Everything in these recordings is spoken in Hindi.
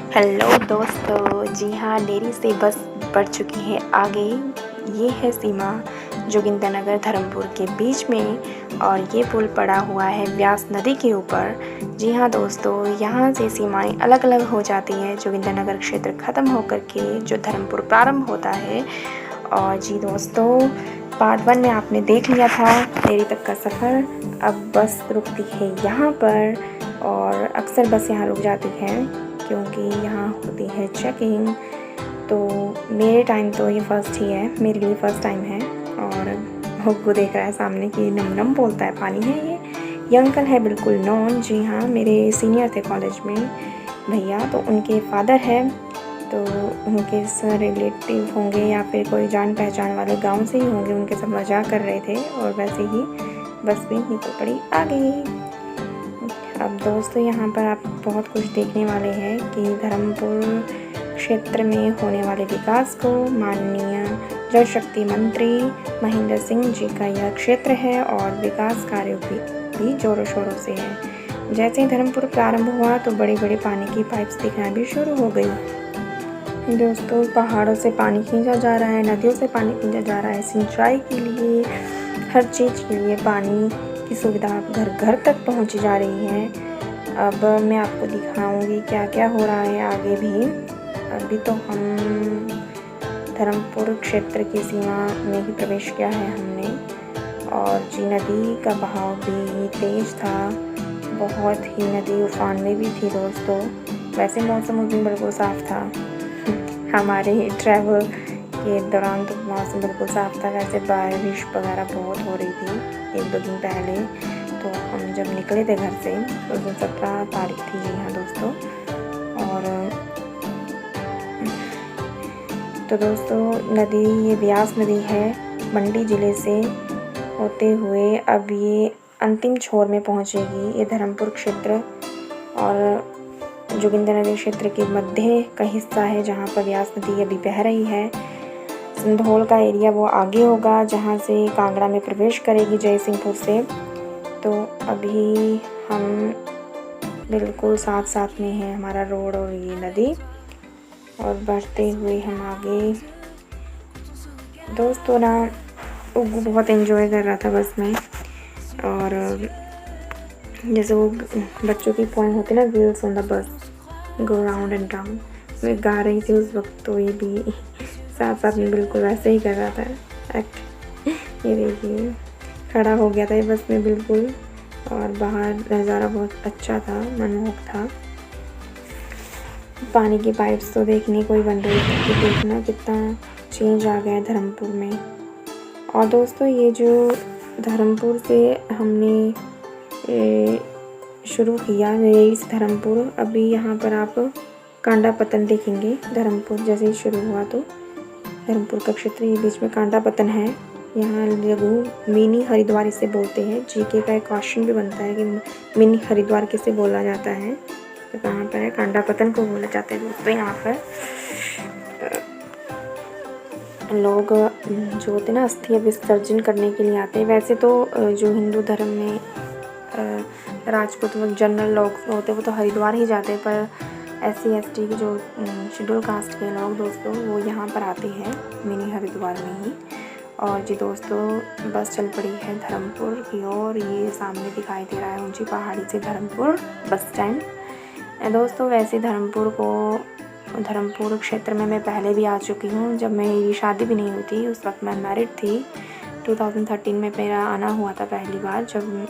हेलो दोस्तों, जी हाँ, नेरी से बस बढ़ चुकी है आगे। ये है सीमा जोगिंदरनगर धर्मपुर के बीच में और ये पुल पड़ा हुआ है व्यास नदी के ऊपर। जी हाँ दोस्तों, यहाँ से सीमाएं अलग अलग हो जाती है। जोगिंदरनगर क्षेत्र ख़त्म होकर के जो धर्मपुर प्रारंभ होता है। और जी दोस्तों, पार्ट 1 में आपने देख लिया था नेरी तक का सफ़र। अब बस रुकती है यहाँ पर और अक्सर बस यहाँ रुक जाती है क्योंकि यहाँ होती है चेकिंग। तो मेरे टाइम तो ये फ़र्स्ट ही है, मेरे लिए फ़र्स्ट टाइम है। और हुक्कू देख रहा है सामने कि नम नम बोलता है, पानी है ये अंकल है बिल्कुल नॉन। जी हाँ, मेरे सीनियर थे कॉलेज में भैया, तो उनके फादर है, तो उनके रिलेटिव होंगे या फिर कोई जान पहचान वाले गांव से ही होंगे। उनके सब मजाक कर रहे थे और वैसे ही बस भी निकल पड़ी आगे। अब दोस्तों, यहाँ पर आप बहुत कुछ देखने वाले हैं कि धर्मपुर क्षेत्र में होने वाले विकास को माननीय जल शक्ति मंत्री महेंद्र सिंह जी का यह क्षेत्र है और विकास कार्यों भी जोरों शोरों से है। जैसे ही धर्मपुर प्रारंभ हुआ तो बड़े बड़े पानी की पाइप्स दिखना भी शुरू हो गई। दोस्तों, पहाड़ों से पानी खींचा जा रहा है, नदियों से पानी खींचा जा रहा है, सिंचाई के लिए, हर चीज़ के लिए पानी की सुविधा घर घर तक पहुंच जा रही है। अब मैं आपको दिखाऊंगी क्या क्या हो रहा है आगे भी। अभी तो हम धर्मपुर क्षेत्र की सीमा में ही प्रवेश किया है हमने। और जी, नदी का बहाव भी तेज था, बहुत ही नदी उफान में भी थी दोस्तों। वैसे मौसम उस दिन बिल्कुल साफ़ था। हमारे ट्रैवल के दौरान तो मौसम बिल्कुल साफ़ था। वैसे बारिश वगैरह बहुत हो रही थी 1-2 दिन पहले। तो हम जब निकले थे घर से उस दिन 17 तारीख थी। जी हाँ दोस्तों। और तो दोस्तों, नदी ये व्यास नदी है, मंडी ज़िले से होते हुए अब ये अंतिम छोर में पहुंचेगी। ये धर्मपुर क्षेत्र और जोगिंदरनगर क्षेत्र के मध्य का हिस्सा है जहां पर व्यास नदी अभी बह रही है। संधोल का एरिया वो आगे होगा जहां से कांगड़ा में प्रवेश करेगी जयसिंहपुर से। तो अभी हम बिल्कुल साथ साथ में है हमारा रोड और ये नदी, और बढ़ते हुए हम आगे। दोस्तों ना, उग्गू बहुत एंजॉय कर रहा था बस में। और जैसे वो बच्चों की पोएम होती है ना, wheels on the bus go round and round, वे गा रही थी उस वक्त। तो ये भी साथ साथ में बिल्कुल वैसे ही कर रहा था एक्ट। ये देखिए, खड़ा हो गया था ये बस में बिल्कुल। और बाहर नज़ारा बहुत अच्छा था, मनमोहक था। पानी की पाइप्स तो देखने को ही बन रही थी कि देखना कितना चेंज आ गया है धर्मपुर में। और दोस्तों, ये जो धर्मपुर से हमने शुरू किया, नेरी से धर्मपुर, अभी यहाँ पर आप कांडा पतन देखेंगे। धर्मपुर जैसे ही शुरू हुआ तो धर्मपुर का क्षेत्र, ये बीच में कांडा पतन है। यहाँ लघु मिनी हरिद्वार इसे बोलते हैं। जीके का एक क्वेश्चन भी बनता है कि मिनी हरिद्वार किसे बोला जाता है, तो कहाँ पर है, कांडा पतन को बोला जाता है दोस्तों। यहाँ पर लोग जो होते हैं ना, अस्थि विसर्जन करने के लिए आते हैं। वैसे तो जो हिंदू धर्म में राजपूत जनरल लोग होते हैं वो तो हरिद्वार ही जाते हैं, पर SC/ST के जो शेड्यूल कास्ट के लोग दोस्तों वो यहाँ पर आते हैं मिनी हरिद्वार में ही। और जी दोस्तों, बस चल पड़ी है धर्मपुर की ओर। ये सामने दिखाई दे रहा है ऊंची पहाड़ी से धर्मपुर बस स्टैंड। दोस्तों, वैसे धर्मपुर क्षेत्र में मैं पहले भी आ चुकी हूँ। जब मेरी शादी भी नहीं हुई थी उस वक्त मैं मैरिड थी। 2013 में मेरा आना हुआ था पहली बार, जब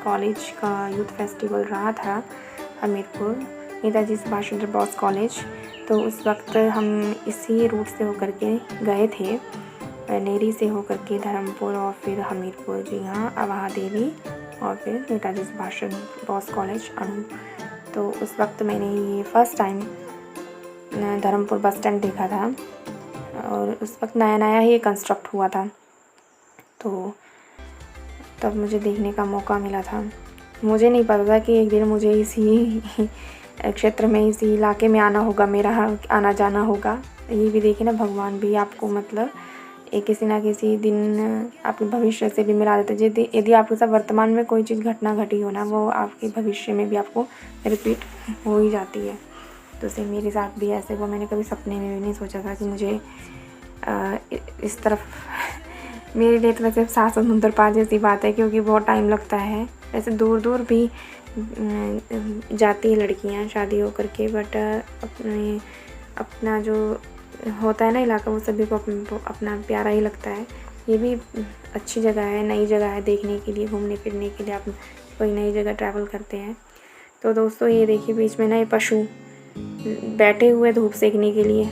कॉलेज का यूथ फेस्टिवल रहा था हमीरपुर, नेताजी सुभाष चंद्र बोस कॉलेज। तो उस वक्त हम इसी रूट से होकर के गए थे, नेरी से होकर के धर्मपुर और फिर हमीरपुर। जी हाँ, अवाहा देवी और फिर नेताजी सुभाष चंद्र बोस कॉलेज अणु। तो उस वक्त मैंने ये first time Dharampur bus stand देखा था और उस वक्त नया नया ही कंस्ट्रक्ट हुआ था। तो तब मुझे देखने का मौका मिला था। मुझे नहीं पता था कि एक दिन मुझे इसी क्षेत्र में, इसी इलाके में आना होगा, मेरा आना जाना होगा। ये भी देखिए ना, भगवान भी आपको मतलब किसी ना किसी दिन आपके भविष्य से भी मिला देते हैं। यदि आपके साथ वर्तमान में कोई चीज़ घटना घटी हो ना, वो आपके भविष्य में भी आपको रिपीट हो ही जाती है। तो सेम मेरे साथ भी ऐसे हुआ। मैंने कभी सपने में भी नहीं सोचा था कि मुझे इस तरफ मेरे लिए तो वैसे 7 समुंदर पार जैसी बात है, क्योंकि बहुत टाइम लगता है। ऐसे दूर दूर भी जाती है लड़कियां शादी होकर के, बट अपना जो होता है ना इलाका, वो सभी को अपना प्यारा ही लगता है। ये भी अच्छी जगह है, नई जगह है देखने के लिए, घूमने फिरने के लिए। आप कोई नई जगह ट्रैवल करते हैं तो दोस्तों ये देखिए बीच में ना ये पशु बैठे हुए धूप सेकने के लिए।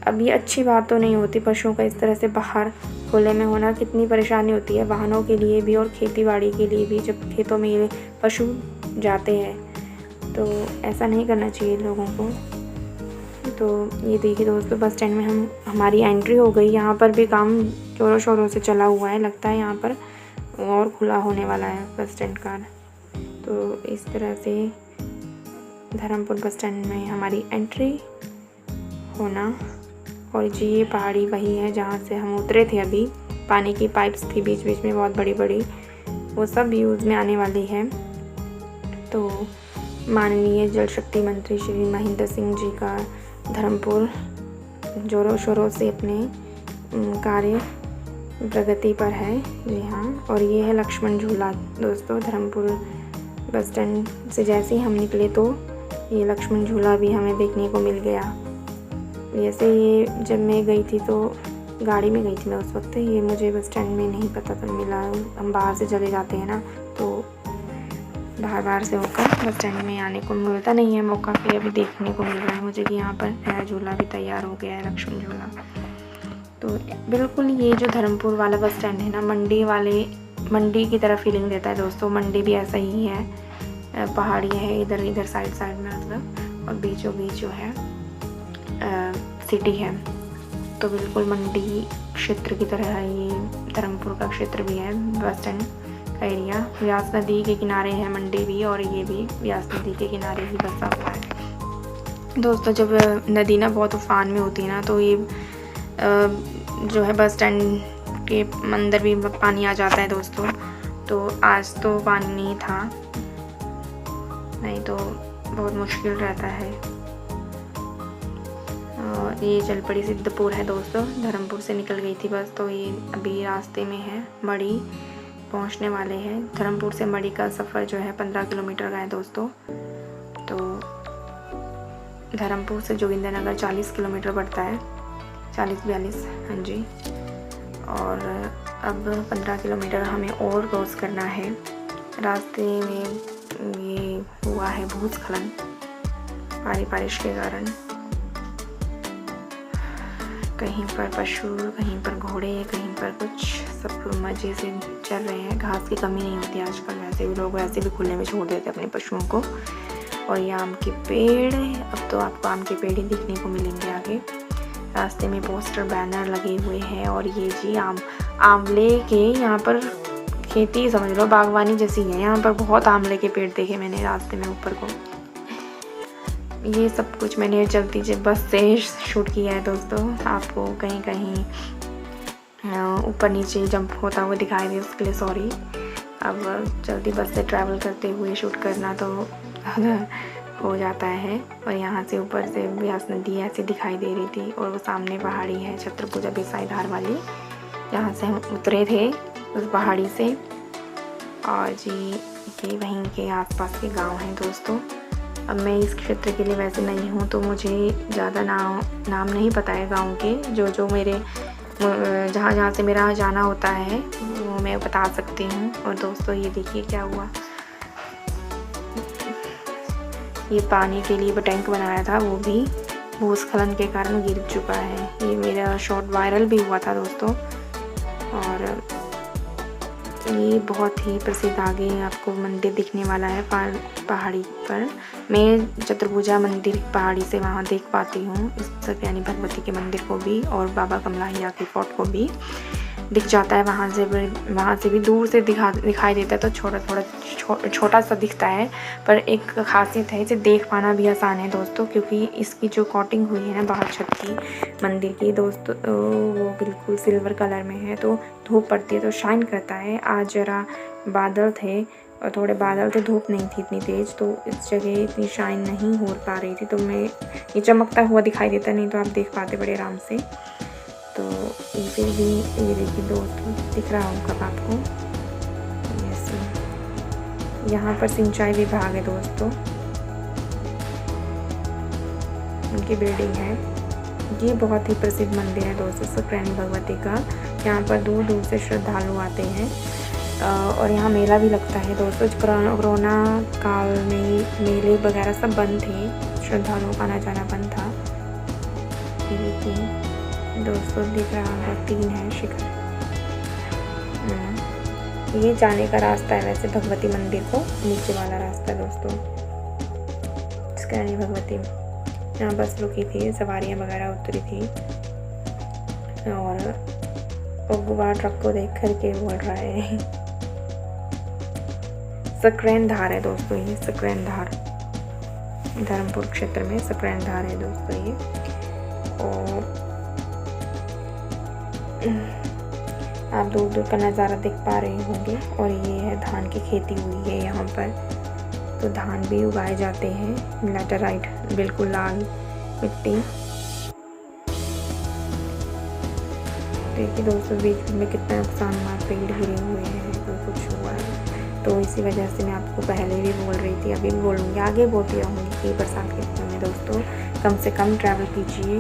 अब ये अच्छी बात तो नहीं होती पशुओं का इस तरह से बाहर खुले में होना। कितनी परेशानी होती है वाहनों के लिए भी और खेती बाड़ी के लिए भी, जब खेतों में ये पशु जाते हैं। तो ऐसा नहीं करना चाहिए लोगों को। तो ये देखिए दोस्तों बस स्टैंड में हमारी एंट्री हो गई। यहाँ पर भी काम जोरों शोरों से चला हुआ है, लगता है यहाँ पर और खुला होने वाला है बस स्टैंड का। तो इस तरह से धर्मपुर बस स्टैंड में हमारी एंट्री होना। और जी ये पहाड़ी वही है जहाँ से हम उतरे थे अभी। पानी की पाइप्स थी बीच बीच में बहुत बड़ी बड़ी, वो सब यूज़ में आने वाली है। तो माननीय जल शक्ति मंत्री श्री महेंद्र सिंह जी का धर्मपुर जोरों शोरों से अपने कार्य प्रगति पर है। जी हाँ, और ये है लक्ष्मण झूला दोस्तों। धर्मपुर बस स्टैंड से जैसे ही हम निकले तो ये लक्ष्मण झूला भी हमें देखने को मिल गया। वैसे ये जब मैं गई थी तो गाड़ी में गई थी मैं उस वक्त, ये मुझे बस स्टैंड में नहीं पता था मिला। हम बाहर से चले जाते हैं ना, तो बाहर से होकर बस स्टैंड में आने को मिलता नहीं है मौका। फिर अभी देखने को मिल रहा है मुझे कि यहाँ पर नया झूला भी तैयार हो गया है, लक्ष्मण झूला। तो बिल्कुल ये जो धर्मपुर वाला बस स्टैंड है ना, मंडी की तरह फीलिंग देता है दोस्तों। मंडी भी ऐसा ही है, पहाड़ी है इधर साइड में मतलब, और बीचों बीच जो है सिटी है। तो बिल्कुल मंडी क्षेत्र की तरह है ये धर्मपुर का क्षेत्र भी है, बस स्टैंड का एरिया। व्यास नदी के किनारे है मंडी भी, और ये भी व्यास नदी के किनारे ही बसा हुआ है दोस्तों। जब नदी ना बहुत उफान में होती है ना, तो ये जो है बस स्टैंड के अंदर भी पानी आ जाता है दोस्तों। तो आज तो पानी नहीं था, नहीं तो बहुत मुश्किल रहता है। और ये जलपड़ी सिद्धपुर है दोस्तों, धर्मपुर से निकल गई थी बस, तो ये अभी रास्ते में है, मढ़ी पहुंचने वाले हैं। धर्मपुर से मढ़ी का सफ़र जो है 15 किलोमीटर का है दोस्तों। तो धर्मपुर से जोगिंदरनगर 40 किलोमीटर पड़ता है, 40-42, हाँ जी। और अब 15 किलोमीटर हमें और क्रॉस करना है। रास्ते में ये हुआ है भूस्खलन बारिश के कारण। कहीं पर पशु, कहीं पर घोड़े, कहीं पर कुछ, सब मज़े से चल रहे हैं। घास की कमी नहीं होती आजकल, वैसे भी लोग वैसे भी खुले में छोड़ देते अपने पशुओं को। और ये आम के पेड़, अब तो आपको आम के पेड़ ही दिखने को मिलेंगे आगे। रास्ते में पोस्टर बैनर लगे हुए हैं। और ये जी आंवले के यहाँ पर खेती समझ लो बागवानी जैसी है। यहाँ पर बहुत आंवले के पेड़ देखे मैंने रास्ते में ऊपर को। ये सब कुछ मैंने चलती बस से शूट किया है दोस्तों। आपको कहीं कहीं ऊपर नीचे जंप होता हुआ दिखाई दे उसके लिए सॉरी। अब चलती बस से ट्रैवल करते हुए शूट करना तो हो जाता है। और यहाँ से ऊपर से व्यास नदी ऐसी दिखाई दे रही थी, और वो सामने पहाड़ी है छत्रपूजा बेसाईधार वाली, जहाँ से हम उतरे थे उस पहाड़ी से। और जी ये वहीं के आसपास के गांव हैं दोस्तों। अब मैं इस क्षेत्र के लिए वैसे नहीं हूँ, तो मुझे ज़्यादा नाम नहीं पता है गाँव के। जो मेरे जहाँ से मेरा जाना होता है वो मैं बता सकती हूँ। और दोस्तों ये देखिए क्या हुआ, ये पानी के लिए वो टैंक बनाया था, वो भी भूस्खलन के कारण गिर चुका है। ये मेरा शॉर्ट वायरल भी हुआ था दोस्तों। और ये बहुत ही प्रसिद्ध आगे आपको मंदिर दिखने वाला है पहाड़ी पर। मैं चतुर्भुजा मंदिर पहाड़ी से वहाँ देख पाती हूँ, इस सत्यानी भगवती के मंदिर को भी, और बाबा कमलाहिया के फोर्ट को भी दिख जाता है। वहाँ से भी दूर से दिखाई देता है, तो छोटा सा दिखता है, पर एक खासियत है, इसे देख पाना भी आसान है दोस्तों, क्योंकि इसकी जो कोटिंग हुई है ना बाहर छत की मंदिर की दोस्तों, वो बिल्कुल सिल्वर कलर में है। तो धूप पड़ती है तो शाइन करता है। आज जरा बादल थे और थोड़े बादल थे, धूप नहीं थी इतनी तेज़, तो इस जगह इतनी शाइन नहीं हो पा रही थी। तो मैं ये चमकता हुआ दिखाई देता, नहीं तो आप देख पाते बड़े आराम से। तो ये फिर भी ये देखिए दोस्तों, दिख रहा होगा आपको। ऐसे यहाँ पर सिंचाई विभाग है दोस्तों, उनकी बिल्डिंग है। ये बहुत ही प्रसिद्ध मंदिर है दोस्तों, सक्रानी भगवती का। यहाँ पर दूर दूर से श्रद्धालु आते हैं और यहाँ मेला भी लगता है दोस्तों। कोरोना काल में मेले वगैरह सब बंद थे, श्रद्धालुओं का आना जाना बंद था। ये देखिए दोस्तों, दिख रहा होगा 3 है शिखर। ये जाने का रास्ता है वैसे भगवती मंदिर को, नीचे वाला रास्ता दोस्तों, सक्रानी भगवती। यहाँ बस रुकी थी, सवारियाँ वगैरह उतरी थी और गुब्बार ट्रक को देख कर के बोल रहा है। सक्रेन धार है दोस्तों, ये सक्रेन धार धर्मपुर क्षेत्र में सक्रेन धार है दोस्तों ये। और आप दूर दूर का नज़ारा देख पा रहे होंगे। और ये है धान की खेती हुई है यहाँ पर, तो धान भी उगाए जाते हैं। लैटेराइट बिल्कुल लाल मिट्टी। देखिए दोस्तों, बीच में कितना नुकसान हुआ, पेड़ गिरे हुए हैं, कोई कुछ हुआ है। तो इसी वजह से मैं आपको पहले भी बोल रही थी, अभी भी बोलूँगी, आगे बोलती रहूँगी कि बरसात के समय में दोस्तों कम से कम ट्रैवल कीजिए,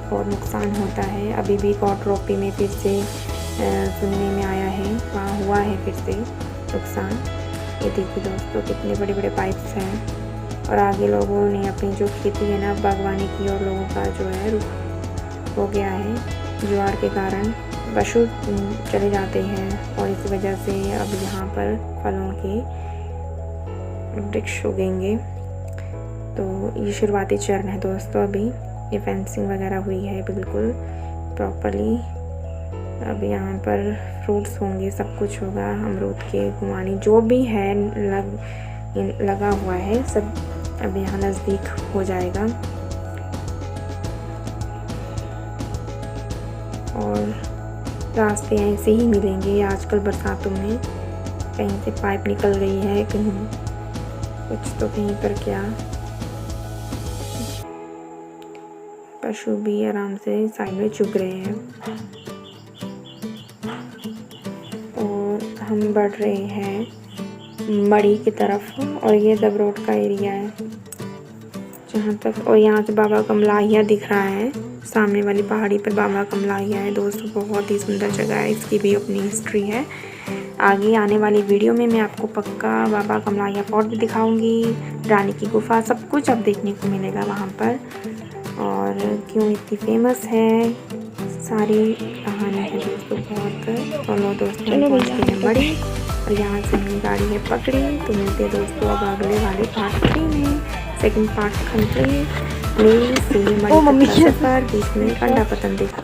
और नुकसान होता है। अभी भी कोटरोपी में फिर से सुनने में आया है, वहाँ हुआ है फिर से नुकसान। ये देखिए दोस्तों, कितने बड़े बड़े पाइप्स हैं। और आगे लोगों ने अपनी जो खेती है ना बागवानी की, और लोगों का जो है रुक हो गया है ज्वार के कारण, पशु चले जाते हैं। और इस वजह से अब यहाँ पर फलों के वृक्ष उगेंगे। तो ये शुरुआती चरण है दोस्तों, अभी ये फेंसिंग वगैरह हुई है बिल्कुल प्रॉपरली। अब यहाँ पर फ्रूट्स होंगे, सब कुछ होगा, अमरूद के, खुमानी जो भी है लगा हुआ है सब अब यहाँ नज़दीक हो जाएगा। और रास्ते ऐसे ही मिलेंगे। आजकल बरसातों में कहीं से पाइप निकल गई है, कहीं कुछ तो कहीं पर क्या। पशु भी आराम से साइड में चुग रहे हैं। और हम बढ़ रहे हैं मड़ी की तरफ, और ये दबरोट का एरिया है जहाँ तक। और यहाँ से बाबा कमलाहिया दिख रहा है, सामने वाली पहाड़ी पर बाबा कमलाहिया है दोस्तों। बहुत ही सुंदर जगह है, इसकी भी अपनी हिस्ट्री है। आगे आने वाली वीडियो में मैं आपको पक्का बाबा कमलाहिया फोर्ट भी दिखाऊंगी, रानी की गुफा, सब कुछ अब देखने को मिलेगा वहाँ पर। और क्यों इतनी फेमस है, सारी कहानी है दोस्तों बहुत। चलो दोस्तों, पहुँचते हैं मड़ी, और यहाँ से हमने गाड़ी है पकड़ी। तो मिलते हैं दोस्तों अब अगले वाले पार्ट 3 में, सेकंड पार्ट कंप्लीट। मड़ी सफर, बीच में कंडा पतन देखा।